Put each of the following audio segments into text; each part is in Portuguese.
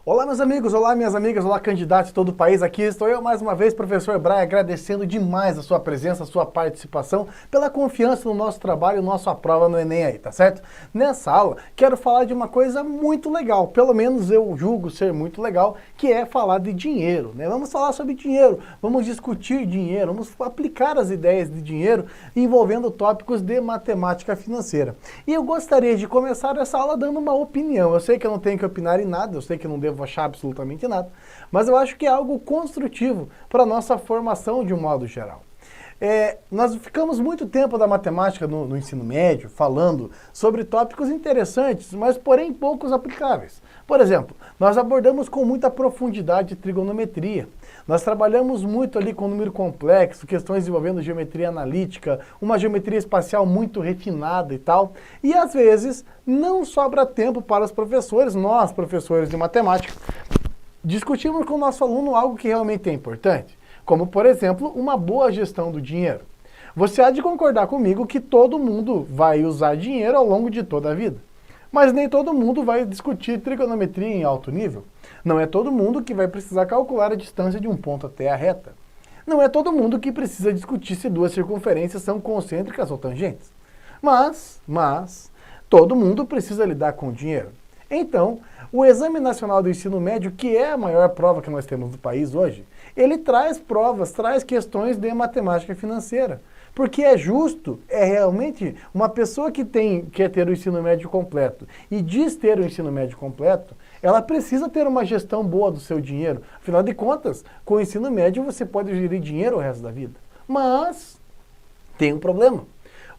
Olá meus amigos, olá minhas amigas, olá candidatos de todo o país, aqui estou eu mais uma vez, professor Braia, agradecendo demais a sua presença, a sua participação, pela confiança no nosso trabalho, nossa prova no Enem aí, tá certo? Nessa aula, quero falar de uma coisa muito legal, pelo menos eu julgo ser muito legal, que é falar de dinheiro, né? Vamos falar sobre dinheiro, vamos discutir dinheiro, vamos aplicar as ideias de dinheiro envolvendo tópicos de matemática financeira. E eu gostaria de começar essa aula dando uma opinião, eu sei que eu não tenho que opinar em nada, eu sei que eu não devo achar absolutamente nada, mas eu acho que é algo construtivo para a nossa formação de um modo geral. Nós ficamos muito tempo da matemática no ensino médio falando sobre tópicos interessantes, mas porém poucos aplicáveis. Por exemplo, nós abordamos com muita profundidade trigonometria. Nós trabalhamos muito ali com número complexo, questões envolvendo geometria analítica, uma geometria espacial muito refinada e tal. E às vezes não sobra tempo para os professores, nós professores de matemática, discutimos com o nosso aluno algo que realmente é importante, como por exemplo, uma boa gestão do dinheiro. Você há de concordar comigo que todo mundo vai usar dinheiro ao longo de toda a vida. Mas nem todo mundo vai discutir trigonometria em alto nível. Não é todo mundo que vai precisar calcular a distância de um ponto até a reta. Não é todo mundo que precisa discutir se duas circunferências são concêntricas ou tangentes. Mas, todo mundo precisa lidar com o dinheiro. Então, o Exame Nacional do Ensino Médio, que é a maior prova que nós temos no país hoje, ele traz provas, traz questões de matemática financeira. Porque é justo, é realmente uma pessoa que quer ter o ensino médio completo e diz ter o ensino médio completo, ela precisa ter uma gestão boa do seu dinheiro. Afinal de contas, com o ensino médio você pode gerir dinheiro o resto da vida. Mas tem um problema.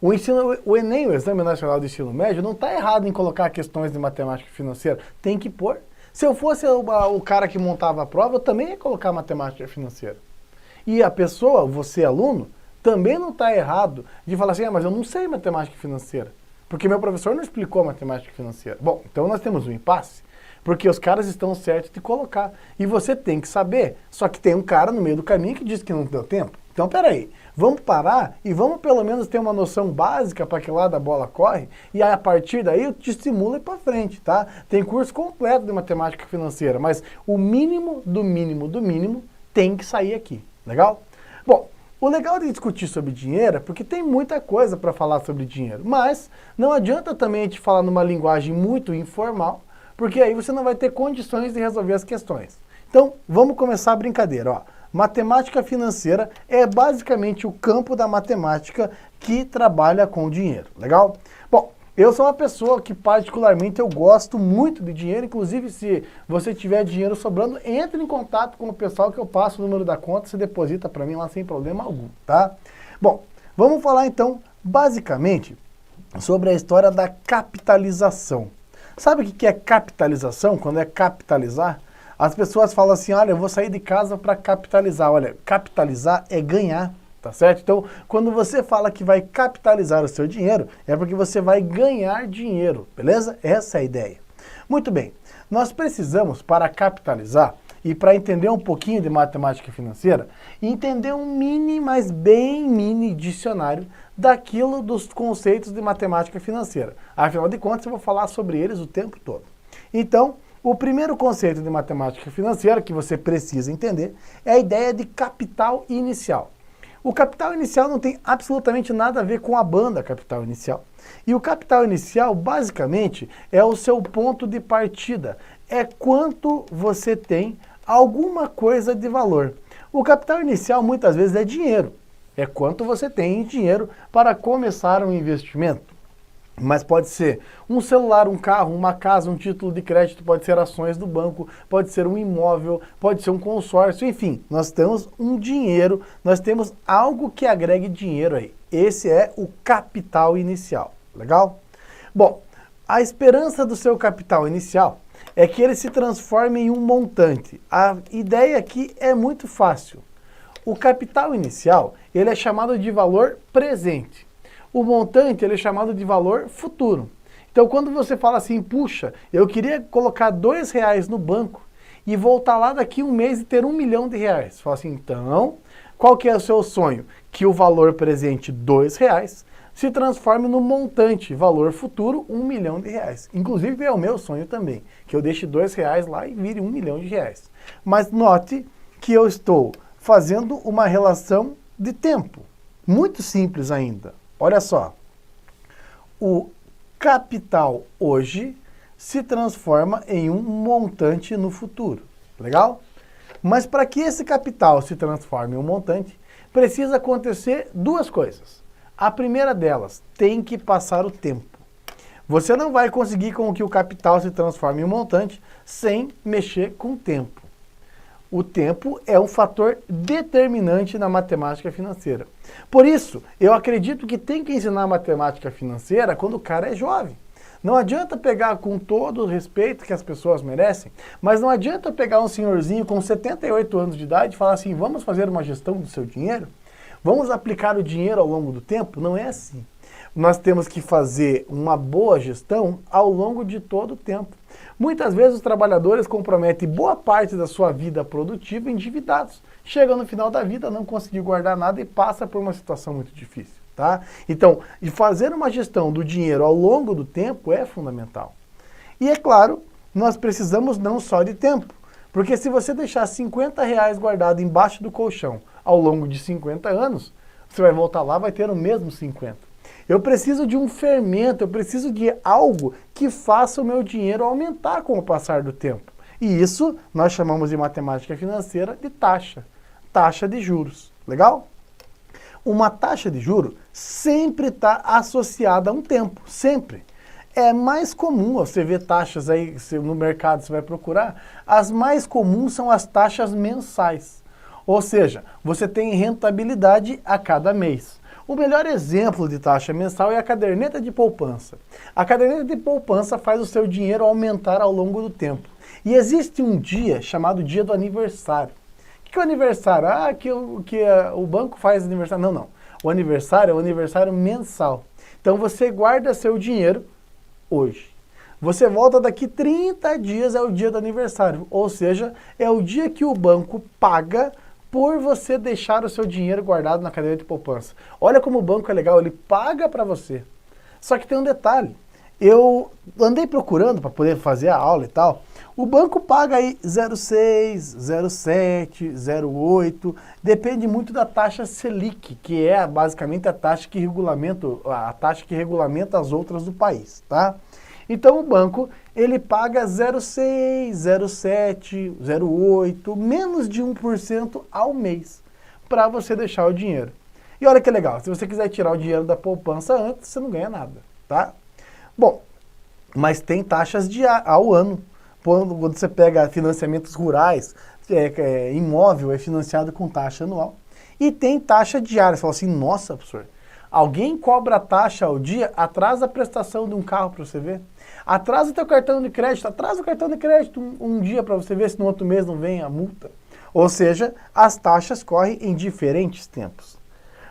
O Enem, o Exame Nacional do Ensino Médio, não está errado em colocar questões de matemática financeira. Tem que pôr. Se eu fosse o cara que montava a prova, eu também ia colocar matemática financeira. E a pessoa, você aluno, também não está errado de falar assim, mas eu não sei matemática financeira, porque meu professor não explicou matemática financeira. Bom, então nós temos um impasse, porque os caras estão certos de colocar, e você tem que saber, só que tem um cara no meio do caminho que diz que não deu tempo. Então peraí, vamos parar e vamos pelo menos ter uma noção básica para que lado a bola corre, e aí, a partir daí eu te estimulo a ir para frente, tá? Tem curso completo de matemática financeira, mas o mínimo do mínimo do mínimo tem que sair aqui, legal? Bom, o legal de discutir sobre dinheiro é porque tem muita coisa para falar sobre dinheiro, mas não adianta também a gente falar numa linguagem muito informal, porque aí você não vai ter condições de resolver as questões. Então, vamos começar a brincadeira, ó. Matemática financeira é basicamente o campo da matemática que trabalha com dinheiro, legal? Bom, eu sou uma pessoa que particularmente eu gosto muito de dinheiro, inclusive se você tiver dinheiro sobrando, entre em contato com o pessoal que eu passo o número da conta, você deposita para mim lá sem problema algum, tá? Bom, vamos falar então basicamente sobre a história da capitalização. Sabe o que é capitalização? Quando é capitalizar? As pessoas falam assim, olha, eu vou sair de casa para capitalizar. Olha, capitalizar é ganhar. Tá certo? Então, quando você fala que vai capitalizar o seu dinheiro, é porque você vai ganhar dinheiro, beleza? Essa é a ideia. Muito bem, nós precisamos, para capitalizar e para entender um pouquinho de matemática financeira, entender um mini, mas bem mini dicionário daquilo dos conceitos de matemática financeira. Afinal de contas, eu vou falar sobre eles o tempo todo. Então, o primeiro conceito de matemática financeira que você precisa entender é a ideia de capital inicial. O capital inicial não tem absolutamente nada a ver com a banda capital inicial. E o capital inicial, basicamente, é o seu ponto de partida. É quanto você tem alguma coisa de valor. O capital inicial, muitas vezes, é dinheiro. É quanto você tem em dinheiro para começar um investimento. Mas pode ser um celular, um carro, uma casa, um título de crédito, pode ser ações do banco, pode ser um imóvel, pode ser um consórcio, enfim, nós temos um dinheiro, nós temos algo que agregue dinheiro aí. Esse é o capital inicial, legal? Bom, a esperança do seu capital inicial é que ele se transforme em um montante. A ideia aqui é muito fácil. O capital inicial, ele é chamado de valor presente. O montante ele é chamado de valor futuro. Então quando você fala assim, puxa, eu queria colocar R$2 no banco e voltar lá daqui um mês e ter R$1 milhão. Você fala assim, então, qual que é o seu sonho? Que o valor presente R$2 se transforme no montante, valor futuro, R$1 milhão. Inclusive é o meu sonho também, que eu deixe R$2 lá e vire R$1 milhão. Mas note que eu estou fazendo uma relação de tempo, muito simples ainda. Olha só, o capital hoje se transforma em um montante no futuro, legal? Mas para que esse capital se transforme em um montante, precisa acontecer duas coisas. A primeira delas, tem que passar o tempo. Você não vai conseguir com que o capital se transforme em um montante sem mexer com o tempo. O tempo é um fator determinante na matemática financeira. Por isso, eu acredito que tem que ensinar matemática financeira quando o cara é jovem. Não adianta pegar com todo o respeito que as pessoas merecem, mas não adianta pegar um senhorzinho com 78 anos de idade e falar assim, vamos fazer uma gestão do seu dinheiro? Vamos aplicar o dinheiro ao longo do tempo? Não é assim. Nós temos que fazer uma boa gestão ao longo de todo o tempo. Muitas vezes os trabalhadores comprometem boa parte da sua vida produtiva endividados. Chega no final da vida, não conseguiu guardar nada e passa por uma situação muito difícil, tá? Então, fazer uma gestão do dinheiro ao longo do tempo é fundamental. E é claro, nós precisamos não só de tempo, porque se você deixar R$50 guardado embaixo do colchão ao longo de 50 anos, você vai voltar lá e vai ter o mesmo 50. Eu preciso de um fermento, eu preciso de algo que faça o meu dinheiro aumentar com o passar do tempo. E isso nós chamamos de matemática financeira de taxa. Taxa de juros. Legal? Uma taxa de juros sempre está associada a um tempo. Sempre. É mais comum, você vê taxas aí no mercado, você vai procurar, as mais comuns são as taxas mensais. Ou seja, você tem rentabilidade a cada mês. O melhor exemplo de taxa mensal é a caderneta de poupança. A caderneta de poupança faz o seu dinheiro aumentar ao longo do tempo. E existe um dia chamado dia do aniversário. O que é o aniversário? O banco faz aniversário. Não. O aniversário é o aniversário mensal. Então você guarda seu dinheiro hoje. Você volta daqui 30 dias, é o dia do aniversário. Ou seja, é o dia que o banco paga por você deixar o seu dinheiro guardado na caderneta de poupança. Olha como o banco é legal, ele paga para você. Só que tem um detalhe, eu andei procurando para poder fazer a aula e tal, o banco paga aí 0,6, 0,7, 0,8, depende muito da taxa Selic, que é basicamente a taxa que regulamenta as outras do país, tá? Então o banco, ele paga 0,6, 0,7, 0,8, menos de 1% ao mês para você deixar o dinheiro. E olha que legal, se você quiser tirar o dinheiro da poupança antes, você não ganha nada, tá? Bom, mas tem taxas ao ano. Quando você pega financiamentos rurais, imóvel é financiado com taxa anual. E tem taxa diária. Você fala assim, nossa, professor, alguém cobra taxa ao dia, atrasa a prestação de um carro para você ver. Atrasa o teu cartão de crédito, atrasa o cartão de crédito um dia para você ver se no outro mês não vem a multa. Ou seja, as taxas correm em diferentes tempos.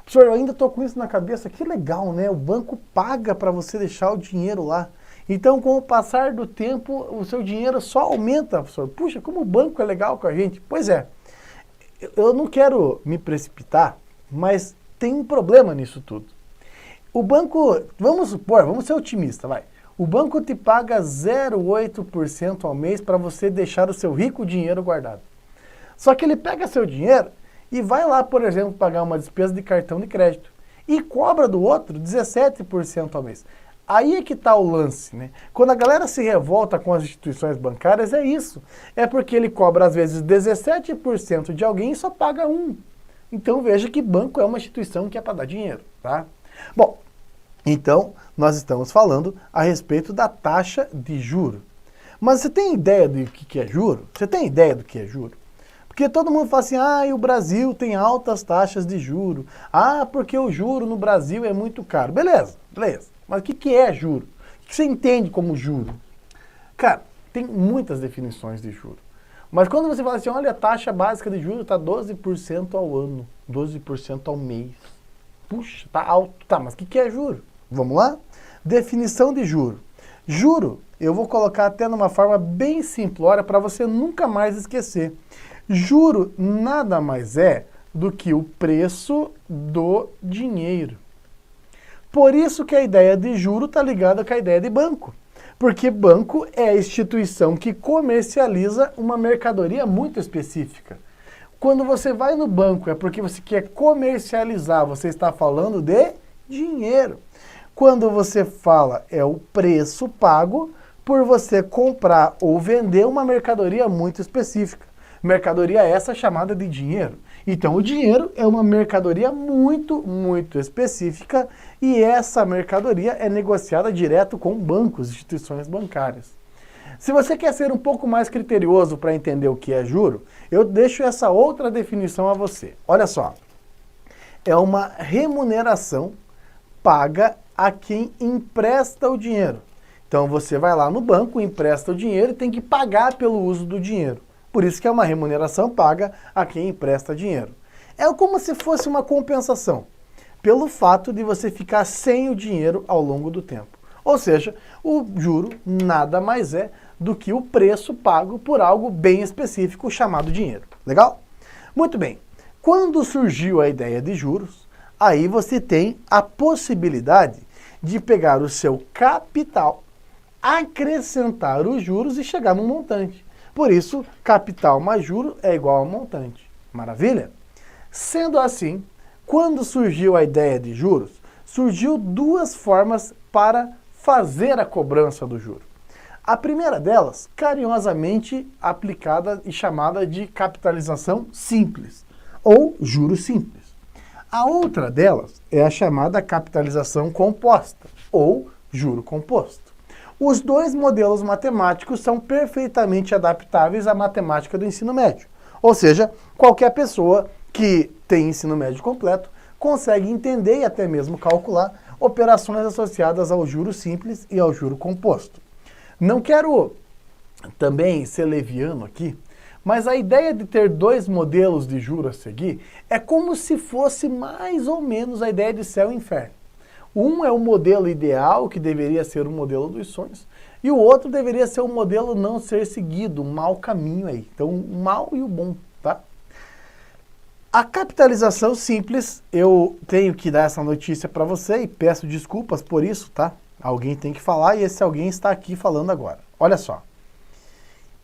Professor, eu ainda estou com isso na cabeça, que legal, né? O banco paga para você deixar o dinheiro lá. Então, com o passar do tempo, o seu dinheiro só aumenta, professor. Puxa, como o banco é legal com a gente. Pois é, eu não quero me precipitar, mas tem um problema nisso tudo. O banco, vamos ser otimistas, vai. O banco te paga 0,8% ao mês para você deixar o seu rico dinheiro guardado. Só que ele pega seu dinheiro e vai lá, por exemplo, pagar uma despesa de cartão de crédito e cobra do outro 17% ao mês. Aí é que está o lance, né? Quando a galera se revolta com as instituições bancárias, é isso. É porque ele cobra, às vezes, 17% de alguém e só paga 1%. Então veja que banco é uma instituição que é para dar dinheiro, tá? Bom, então nós estamos falando a respeito da taxa de juro. Mas você tem ideia do que é juro? Você tem ideia do que é juro? Porque todo mundo fala assim, o Brasil tem altas taxas de juro. Porque o juro no Brasil é muito caro. Beleza. Mas o que é juro? O que você entende como juro? Cara, tem muitas definições de juro. Mas quando você fala assim, olha, a taxa básica de juros está 12% ao ano, 12% ao mês. Puxa, tá alto. Tá, mas o que é juro? Vamos lá? Definição de juro. Juro, eu vou colocar até numa forma bem simplória para você nunca mais esquecer. Juro nada mais é do que o preço do dinheiro. Por isso que a ideia de juro está ligada com a ideia de banco. Porque banco é a instituição que comercializa uma mercadoria muito específica. Quando você vai no banco é porque você quer comercializar, você está falando de dinheiro. Quando você fala é o preço pago por você comprar ou vender uma mercadoria muito específica. Mercadoria essa chamada de dinheiro. Então o dinheiro é uma mercadoria muito, muito específica e essa mercadoria é negociada direto com bancos, instituições bancárias. Se você quer ser um pouco mais criterioso para entender o que é juro, eu deixo essa outra definição a você. Olha só, é uma remuneração paga a quem empresta o dinheiro. Então você vai lá no banco, empresta o dinheiro e tem que pagar pelo uso do dinheiro. Por isso que é uma remuneração paga a quem empresta dinheiro. É como se fosse uma compensação, pelo fato de você ficar sem o dinheiro ao longo do tempo. Ou seja, o juro nada mais é do que o preço pago por algo bem específico chamado dinheiro. Legal? Muito bem. Quando surgiu a ideia de juros, aí você tem a possibilidade de pegar o seu capital, acrescentar os juros e chegar num montante. Por isso, capital mais juro é igual a montante. Maravilha? Sendo assim, quando surgiu a ideia de juros, surgiu duas formas para fazer a cobrança do juro. A primeira delas, carinhosamente aplicada e chamada de capitalização simples, ou juros simples. A outra delas é a chamada capitalização composta, ou juro composto. Os dois modelos matemáticos são perfeitamente adaptáveis à matemática do ensino médio. Ou seja, qualquer pessoa que tem ensino médio completo consegue entender e até mesmo calcular operações associadas ao juro simples e ao juro composto. Não quero também ser leviano aqui, mas a ideia de ter dois modelos de juro a seguir é como se fosse mais ou menos a ideia de céu e inferno. Um é o modelo ideal, que deveria ser o modelo dos sonhos, e o outro deveria ser o modelo não ser seguido, um mau caminho aí. Então, o mal e o bom, tá? A capitalização simples, eu tenho que dar essa notícia para você e peço desculpas por isso, tá? Alguém tem que falar e esse alguém está aqui falando agora. Olha só.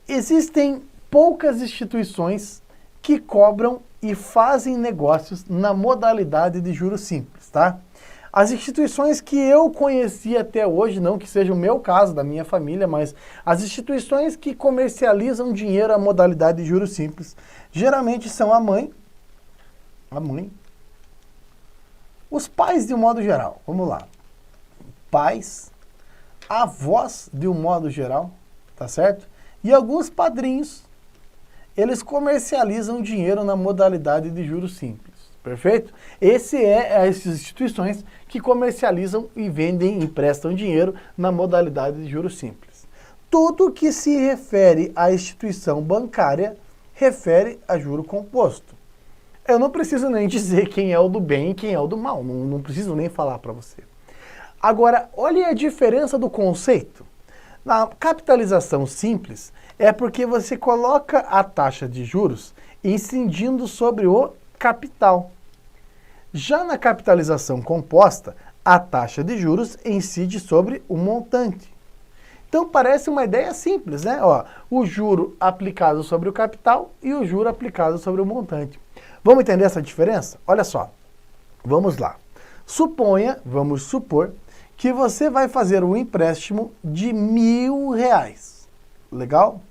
Existem poucas instituições que cobram e fazem negócios na modalidade de juros simples, tá? As instituições que eu conheci até hoje, não que seja o meu caso, da minha família, mas as instituições que comercializam dinheiro à modalidade de juros simples, geralmente são a mãe, os pais de um modo geral, vamos lá, pais, avós de um modo geral, tá certo? E alguns padrinhos, eles comercializam dinheiro na modalidade de juros simples. Perfeito? Esse é as instituições que comercializam e vendem, emprestam dinheiro na modalidade de juros simples. Tudo que se refere à instituição bancária refere a juro composto. Eu não preciso nem dizer quem é o do bem e quem é o do mal, não preciso nem falar para você. Agora, olha a diferença do conceito. Na capitalização simples é porque você coloca a taxa de juros incidindo sobre o capital. Já na capitalização composta, a taxa de juros incide sobre o montante. Então parece uma ideia simples, né? Ó, o juro aplicado sobre o capital e o juro aplicado sobre o montante. Vamos entender essa diferença? Olha só, vamos lá. Vamos supor, que você vai fazer um empréstimo de R$1.000. Legal?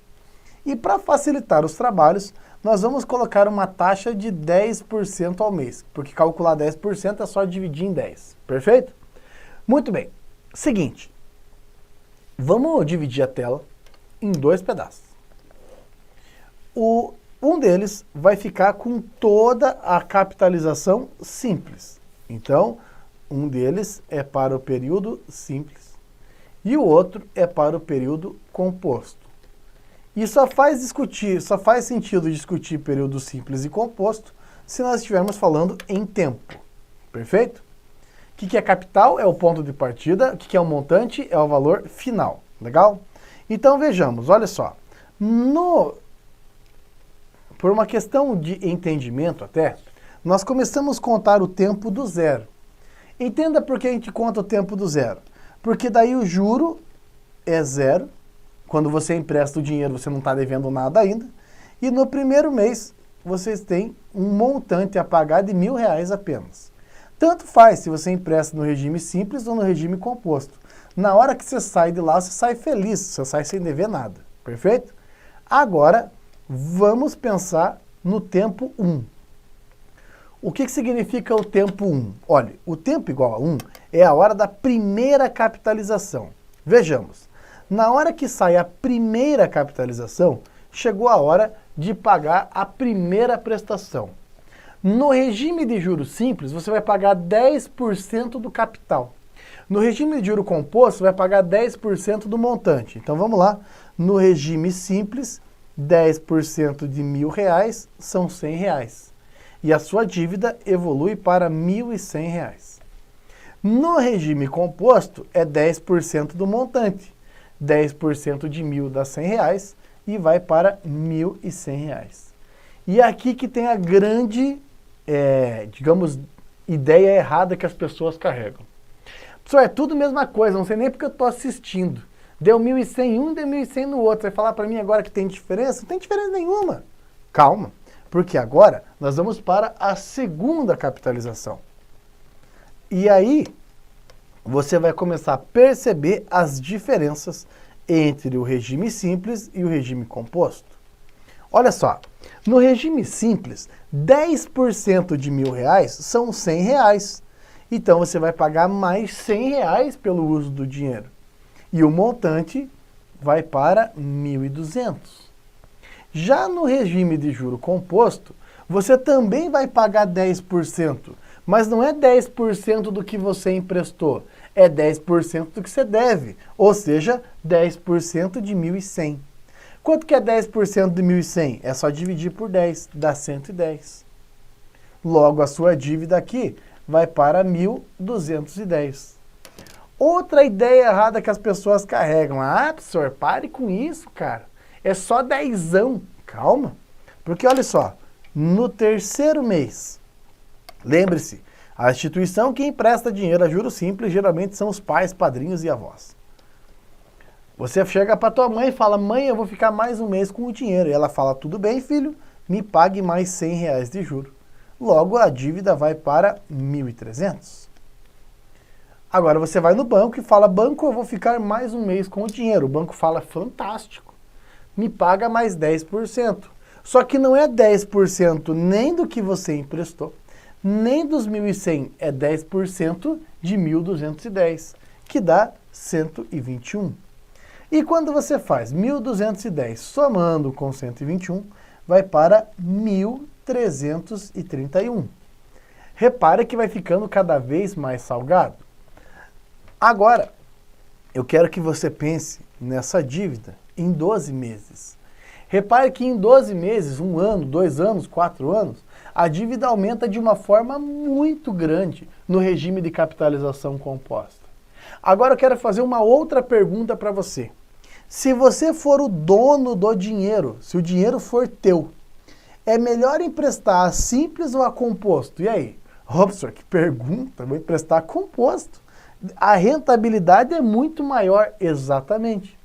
E para facilitar os trabalhos, nós vamos colocar uma taxa de 10% ao mês, porque calcular 10% é só dividir em 10, perfeito? Muito bem, seguinte, vamos dividir a tela em dois pedaços. Um deles vai ficar com toda a capitalização simples, então um deles é para o período simples e o outro é para o período composto. E só faz sentido discutir período simples e composto se nós estivermos falando em tempo. Perfeito? O que é capital? É o ponto de partida. O que é o montante? É o valor final. Legal? Então vejamos, olha só. Por uma questão de entendimento até, nós começamos a contar o tempo do zero. Entenda por que a gente conta o tempo do zero. Porque daí o juro é zero. Quando você empresta o dinheiro, você não está devendo nada ainda. E no primeiro mês, vocês têm um montante a pagar de R$1.000 apenas. Tanto faz se você empresta no regime simples ou no regime composto. Na hora que você sai de lá, você sai feliz, você sai sem dever nada. Perfeito? Agora, vamos pensar no tempo 1. O que significa o tempo 1? Olha, o tempo igual a 1 é a hora da primeira capitalização. Vejamos, na hora que sai a primeira capitalização, chegou a hora de pagar a primeira prestação. No regime de juros simples, você vai pagar 10% do capital. No regime de juro composto, você vai pagar 10% do montante. Então vamos lá, no regime simples, 10% de R$1.000 são R$100. E a sua dívida evolui para R$1.100. No regime composto, é 10% do montante. 10% de 1.000 dá R$100 e vai para R$1.100. E é aqui que tem a grande, digamos, ideia errada que as pessoas carregam. Pessoal, é tudo a mesma coisa, não sei nem porque eu estou assistindo. Deu 1.100 em um, deu 1.100 no outro. Vai falar para mim agora que tem diferença? Não tem diferença nenhuma. Calma, porque agora nós vamos para a segunda capitalização. E aí, você vai começar a perceber as diferenças entre o regime simples e o regime composto. Olha só, no regime simples, 10% de R$1.000 são R$100. Então você vai pagar mais R$100 pelo uso do dinheiro. E o montante vai para 1.200. Já no regime de juro composto, você também vai pagar 10%, mas não é 10% do que você emprestou, é 10% do que você deve, ou seja, 10% de 1.100. Quanto que é 10% de 1.100? É só dividir por 10, dá 110. Logo, a sua dívida aqui vai para 1.210. Outra ideia errada que as pessoas carregam. Ah, professor, pare com isso, cara. É só 10. Calma. Porque olha só, no terceiro mês, lembre-se, a instituição que empresta dinheiro a juros simples geralmente são os pais, padrinhos e avós. Você chega para tua mãe e fala, mãe, eu vou ficar mais um mês com o dinheiro. E ela fala, tudo bem, filho, me pague mais R$100 de juro. Logo, a dívida vai para 1.300. Agora você vai no banco e fala, banco, eu vou ficar mais um mês com o dinheiro. O banco fala, fantástico, me paga mais 10%. Só que não é 10% nem do que você emprestou, nem dos 1.100, é 10% de 1.210, que dá 121. E quando você faz 1.210 somando com 121, vai para 1.331. Repare que vai ficando cada vez mais salgado. Agora, eu quero que você pense nessa dívida em 12 meses. Repare que em 12 meses, 1 ano, 2 anos, 4 anos, a dívida aumenta de uma forma muito grande no regime de capitalização composta. Agora eu quero fazer uma outra pergunta para você. Se você for o dono do dinheiro, se o dinheiro for teu, é melhor emprestar a simples ou a composto? E aí? Professor, que pergunta, vou emprestar a composto. A rentabilidade é muito maior, exatamente.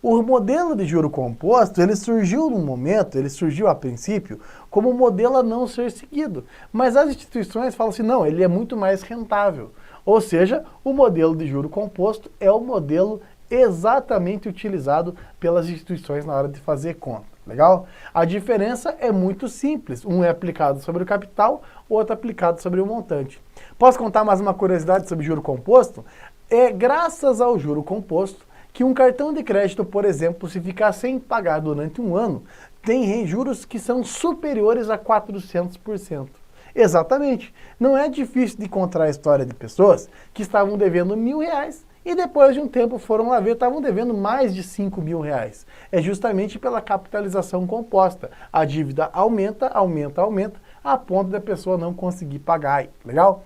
O modelo de juro composto, ele surgiu num momento, ele surgiu a princípio, como um modelo a não ser seguido. Mas as instituições falam assim, não, ele é muito mais rentável. Ou seja, o modelo de juro composto é o modelo exatamente utilizado pelas instituições na hora de fazer conta. Legal? A diferença é muito simples. Um é aplicado sobre o capital, o outro aplicado sobre o montante. Posso contar mais uma curiosidade sobre juro composto? É graças ao juro composto que um cartão de crédito, por exemplo, se ficar sem pagar durante 1 ano, tem juros que são superiores a 400%. Exatamente. Não é difícil de encontrar a história de pessoas que estavam devendo R$1.000 e depois de um tempo foram lá ver, estavam devendo mais de R$5.000. É justamente pela capitalização composta. A dívida aumenta, aumenta, aumenta, a ponto da pessoa não conseguir pagar. Legal?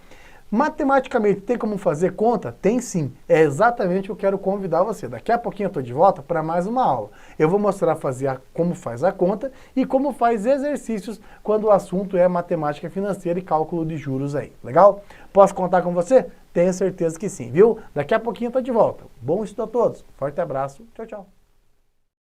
Matematicamente, tem como fazer conta? Tem sim. É exatamente o que eu quero convidar você. Daqui a pouquinho eu estou de volta para mais uma aula. Eu vou mostrar como faz a conta e como faz exercícios quando o assunto é matemática financeira e cálculo de juros aí. Legal? Posso contar com você? Tenho certeza que sim, viu? Daqui a pouquinho eu tô de volta. Bom estudo a todos. Forte abraço. Tchau, tchau.